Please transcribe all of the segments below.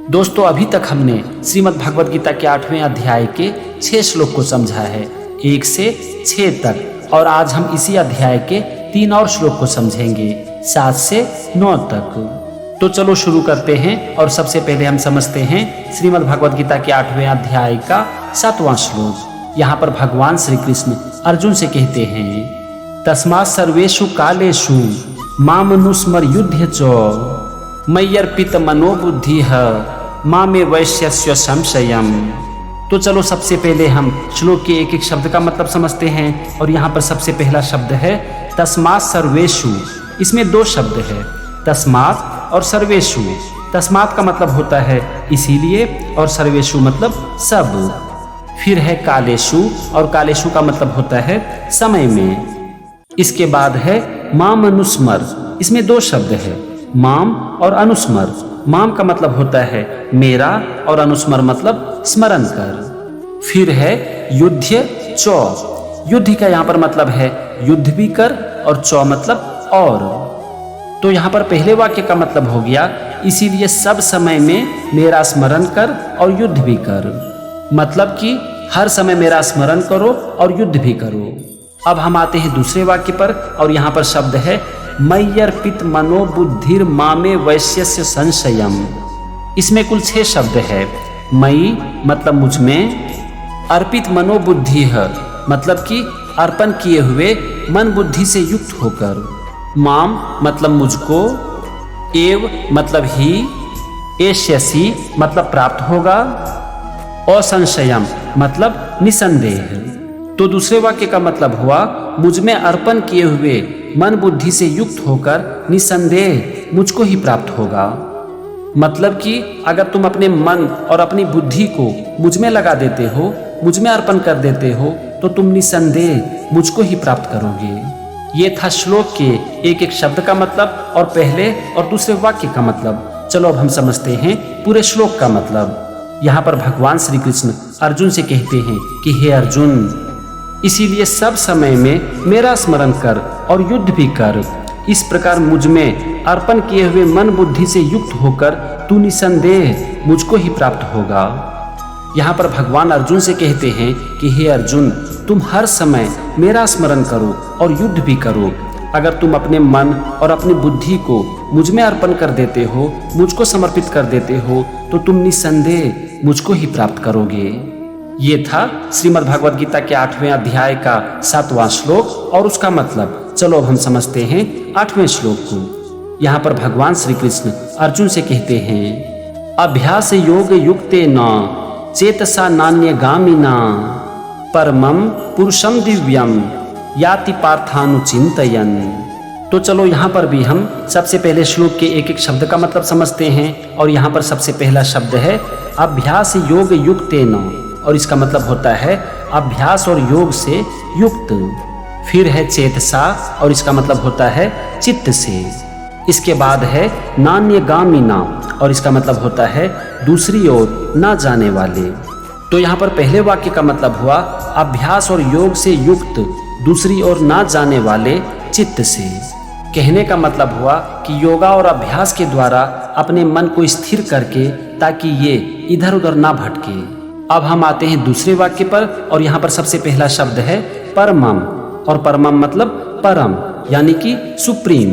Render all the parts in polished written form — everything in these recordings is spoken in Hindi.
दोस्तों, अभी तक हमने श्रीमद् भगवद गीता के 8वें अध्याय के 6 श्लोक को समझा है, 1 से 6 तक। और आज हम इसी अध्याय के 3 और श्लोक को समझेंगे, 7 से 9 तक। तो चलो शुरू करते हैं। और सबसे पहले हम समझते हैं श्रीमद् भगवद गीता के 8वें अध्याय का 7वां श्लोक। यहाँ पर भगवान श्री कृष्ण अर्जुन से कहते हैं, तस्मात् सर्वेषु कालेषु मामनुस्मर युध्य च मय्यर्पित मनोबुद्धिः मामे वैश्यस्य संशयम्। तो चलो सबसे पहले हम श्लोक के एक एक शब्द का मतलब समझते हैं। और यहाँ पर सबसे पहला शब्द है तस्मात् सर्वेषु। इसमें 2 शब्द है, तस्मात् और सर्वेषु। तस्मात् का मतलब होता है इसीलिए, और सर्वेषु मतलब सब। फिर है कालेषु, और कालेषु का मतलब होता है समय में। इसके बाद है माम अनुस्मर। इसमें 2 शब्द है, माम और अनुस्मर। माम का मतलब होता है मेरा, और अनुस्मर मतलब स्मरण कर। फिर है युध्य चौ। युद्ध का यहाँ पर मतलब है युद्ध भी कर, और चौ मतलब और। तो यहाँ पर पहले वाक्य का मतलब हो गया इसीलिए सब समय में मेरा स्मरण कर और युद्ध भी कर। मतलब कि हर समय मेरा स्मरण करो और युद्ध भी करो। अब हम आते हैं दूसरे वाक्य पर, और यहाँ पर शब्द है मय्यर्पित मनोबुद्धिर मामे वैश्यस्य संशयम्। इसमें कुल 6 शब्द है। मयि मतलब मुझ में, अर्पित मनोबुद्धि है मतलब कि अर्पण किए हुए मन बुद्धि से युक्त होकर, माम मतलब मुझको, एव मतलब ही, एष्यसि मतलब प्राप्त होगा, असंशयम् मतलब निसंदेह। तो दूसरे वाक्य का मतलब हुआ मुझ में अर्पण किए हुए मन बुद्धि से युक्त होकर निसंदेह मुझको ही प्राप्त होगा। मतलब कि अगर तुम अपने मन और अपनी बुद्धि को मुझ में लगा देते हो, मुझ में अर्पण कर देते हो, तो तुम निसंदेह मुझको ही प्राप्त करोगे। ये था श्लोक के एक एक शब्द का मतलब, और पहले और दूसरे वाक्य का मतलब। चलो अब हम समझते हैं पूरे श्लोक का मतलब। यहाँ पर भगवान श्री कृष्ण अर्जुन से कहते हैं कि हे अर्जुन, इसीलिए सब समय में मेरा स्मरण कर और युद्ध भी कर। इस प्रकार मुझ में अर्पण किए हुए मन बुद्धि से युक्त होकर तू निसंदेह मुझको ही प्राप्त होगा। यहाँ पर भगवान अर्जुन से कहते हैं कि हे अर्जुन, तुम हर समय मेरा स्मरण करो और युद्ध भी करो। अगर तुम अपने मन और अपनी बुद्धि को मुझ में अर्पण कर देते हो, मुझको समर्पित कर देते हो, तो तुम निसंदेह मुझको ही प्राप्त करोगे। ये था श्रीमद् भगवद गीता के 8वें अध्याय का 7वां श्लोक और उसका मतलब। चलो अब हम समझते हैं 8वें श्लोक को। यहाँ पर भगवान श्री कृष्ण अर्जुन से कहते हैं, अभ्यास योग युक्तेन चेतसा नान्यगामिना परमं पुरुषं दिव्यं याति पार्थानुचिंतयन्। तो चलो यहाँ पर भी हम सबसे पहले श्लोक के एक एक शब्द का मतलब समझते हैं। और यहाँ पर सबसे पहला शब्द है अभ्यास योग युक्तेन, और इसका मतलब होता है अभ्यास और योग से युक्त। फिर है चेतसा, और इसका मतलब होता है चित्त से। इसके बाद है नान्यगामिना, और इसका मतलब होता है दूसरी ओर ना जाने वाले। तो यहाँ पर पहले वाक्य का मतलब हुआ अभ्यास और योग से युक्त, दूसरी ओर ना जाने वाले चित्त से। कहने का मतलब हुआ कि योगा और अभ्यास के द्वारा अपने मन को स्थिर करके, ताकि ये इधर उधर ना भटके। अब हम आते हैं दूसरे वाक्य पर, और यहाँ पर सबसे पहला शब्द है परमम, और परमम मतलब परम यानी कि सुप्रीम।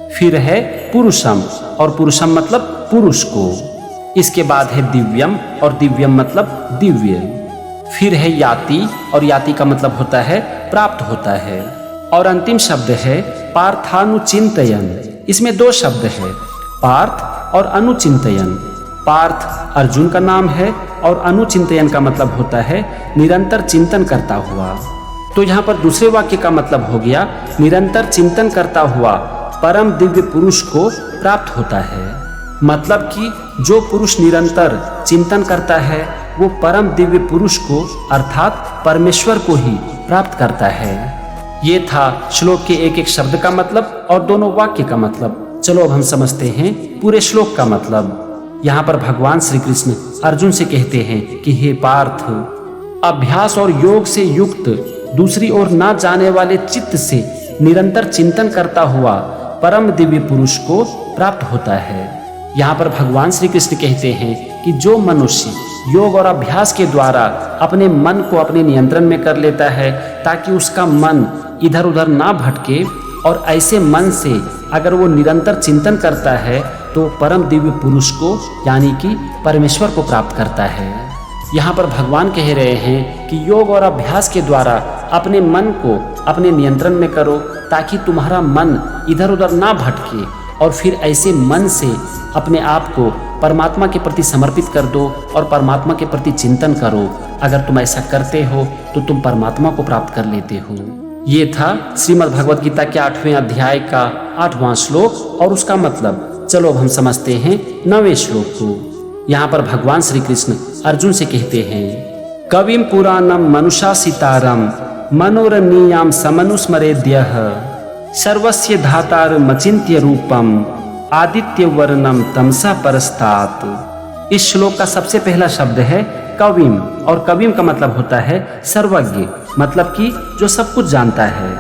फिर है पुरुषम, और पुरुषम मतलब पुरुष को। इसके बाद है दिव्यम, और दिव्यम मतलब दिव्य। फिर है याति, और याति का मतलब होता है प्राप्त होता है। और अंतिम शब्द है पार्थानुचिंतयन्। इसमें 2 शब्द है, पार्थ और अनुचिंतयन्। पार्थ अर्जुन का नाम है, और अनुचिंतयन का मतलब होता है निरंतर चिंतन करता हुआ। तो यहाँ पर दूसरे वाक्य का मतलब हो गया निरंतर चिंतन करता हुआ परम दिव्य पुरुष को प्राप्त होता है। मतलब कि जो पुरुष निरंतर चिंतन करता है वो परम दिव्य पुरुष को अर्थात परमेश्वर को ही प्राप्त करता है। ये था श्लोक के एक एक शब्द का मतलब और दोनों वाक्य का मतलब। चलो अब हम समझते हैं पूरे श्लोक का मतलब। यहाँ पर भगवान श्री कृष्ण अर्जुन से कहते हैं कि हे पार्थ, अभ्यास और योग से युक्त दूसरी ओर ना जाने वाले चित्त से निरंतर चिंतन करता हुआ परम दिव्य पुरुष को प्राप्त होता है। यहाँ पर भगवान श्री कृष्ण कहते हैं कि जो मनुष्य योग और अभ्यास के द्वारा अपने मन को अपने नियंत्रण में कर लेता है ताकि उसका मन इधर उधर ना भटके, और ऐसे मन से अगर वो निरंतर चिंतन करता है तो परम दिव्य पुरुष को यानी कि परमेश्वर को प्राप्त करता है। यहाँ पर भगवान कह रहे हैं कि योग और अभ्यास के द्वारा अपने मन को अपने नियंत्रण में करो ताकि तुम्हारा मन इधर उधर ना भटके, और फिर ऐसे मन से अपने आप को परमात्मा के प्रति समर्पित कर दो और परमात्मा के प्रति चिंतन करो। अगर तुम ऐसा करते हो तो तुम परमात्मा को प्राप्त कर लेते हो। ये था श्रीमद् भगवद गीता के 8वें अध्याय का 8वां श्लोक और उसका मतलब। चलो अब हम समझते हैं 9वें श्लोक को। यहाँ पर भगवान श्री कृष्ण अर्जुन से कहते हैं, कविम पुराणम मनुषासितारम मनोरनीयाम समनुस्मरेद्यः सर्वस्य धातारमचिन्त्य रूपम आदित्य वर्णम तमसा परस्तात्। इस श्लोक का सबसे पहला शब्द है कविम, और कविम का मतलब होता है सर्वज्ञ, मतलब कि जो सब कुछ जानता है।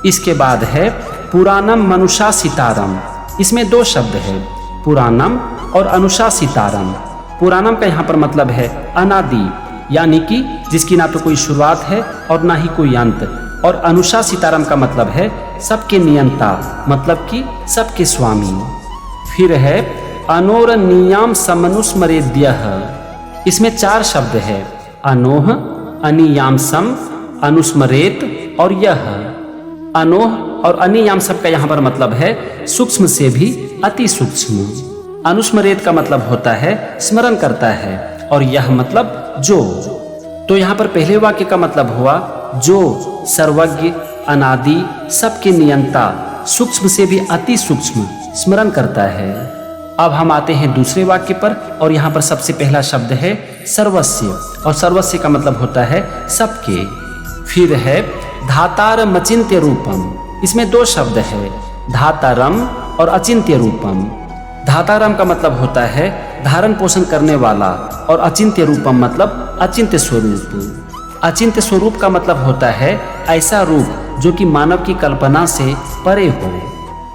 इसके बाद है पुराणम मनुषासितारम। इसमें दो शब्द है, पुराणम और अनुशासितारम। पुराणम का यहाँ पर मतलब है अनादि, यानी कि जिसकी ना तो कोई शुरुआत है और ना ही कोई अंत, और अनुशासितारम का मतलब है सबके नियंता, मतलब कि सबके स्वामी। फिर है अनोरनीयाम समनुस्मरेद्यः। इसमें 4 शब्द है, अनोह, अनियाम सम, अनुस्मरेत और यह। अनोह और अनियाम सब का यहाँ पर मतलब है सूक्ष्म से भी अति सूक्ष्म। अनुस्मरेत का मतलब होता है स्मरण करता है, और यह मतलब जो। तो यहाँ पर पहले वाक्य का मतलब हुआ जो सर्वज्ञ, अनादि, सबके नियंता, सूक्ष्म से भी अति सूक्ष्म स्मरण करता है। अब हम आते हैं दूसरे वाक्य पर, और यहाँ पर सबसे पहला शब्द है सर्वस्य, और सर्वस्य का मतलब होता है सबके। फिर है धातारम अचिंत्य रूपम। इसमें 2 शब्द है, धातारम और अचिंत्य रूपम। धातारम का मतलब होता है धारण पोषण करने वाला, और अचिंत्य रूपम मतलब अचिंत्य स्वरूप। अचिंत्य स्वरूप का मतलब होता है ऐसा रूप जो कि मानव की कल्पना से परे हो।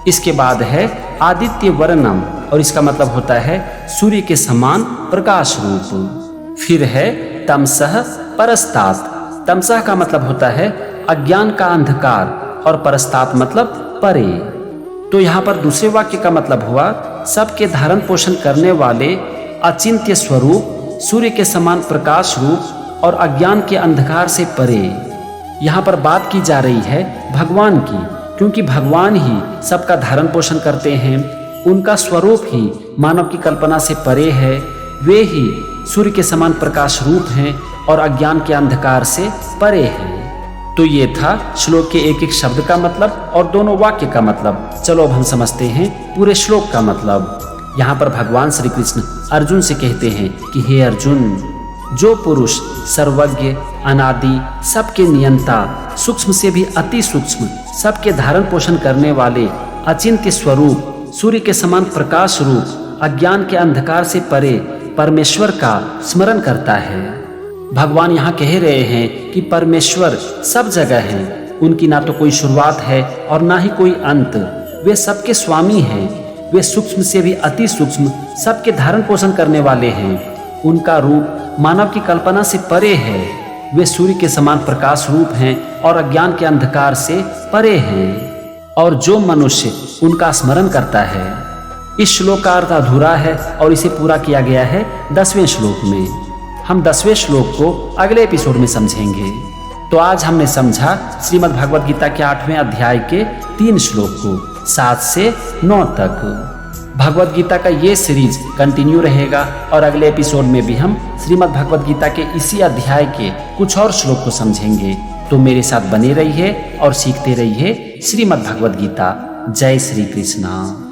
इसके बाद है आदित्य वर्णम, और इसका मतलब होता है सूर्य के समान प्रकाश रूप। फिर है तमसः परस्तात्। तमसः का मतलब होता है अज्ञान का अंधकार, और परस्तात् मतलब परे। तो यहाँ पर दूसरे वाक्य का मतलब हुआ सबके धारण पोषण करने वाले अचिंत्य स्वरूप, सूर्य के समान प्रकाश रूप और अज्ञान के अंधकार से परे। यहाँ पर बात की जा रही है भगवान की, क्योंकि भगवान ही सबका धारण पोषण करते हैं। उनका स्वरूप ही मानव की कल्पना से परे है। वे ही सूर्य के समान प्रकाश रूप हैं और अज्ञान के अंधकार से परे हैं। तो ये था श्लोक के एक एक शब्द का मतलब और दोनों वाक्य का मतलब। चलो अब हम समझते हैं पूरे श्लोक का मतलब। यहाँ पर भगवान श्री कृष्ण अर्जुन से कहते हैं कि हे अर्जुन, जो पुरुष सर्वज्ञ, अनादि, सबके नियंता, सूक्ष्म से भी अति सूक्ष्म, सबके धारण पोषण करने वाले अचिंत्य स्वरूप, सूर्य के समान प्रकाश रूप, अज्ञान के अंधकार से परे परमेश्वर का स्मरण करता है। भगवान यहाँ कह रहे हैं कि परमेश्वर सब जगह हैं। उनकी ना तो कोई शुरुआत है और ना ही कोई अंत। वे सबके स्वामी हैं। वे सूक्ष्म से भी अति सूक्ष्म, सबके धारण पोषण करने वाले हैं। उनका रूप मानव की कल्पना से परे है। वे सूर्य के समान प्रकाश रूप हैं और अज्ञान के अंधकार से परे हैं। और जो मनुष्य उनका स्मरण करता है। इस श्लोक का अर्थ अधूरा है और इसे पूरा किया गया है 10वें श्लोक में। हम 10वें श्लोक को अगले एपिसोड में समझेंगे। तो आज हमने समझा श्रीमद् भगवद गीता के 8वें अध्याय के 3 श्लोक को 7 से 9 तक। भगवद गीता का ये सीरीज कंटिन्यू रहेगा और अगले एपिसोड में भी हम श्रीमद् भगवद गीता के इसी अध्याय के कुछ और श्लोक को समझेंगे। तो मेरे साथ बने रहिए और सीखते रहिए श्रीमद् भगवद गीता। जय श्री कृष्ण।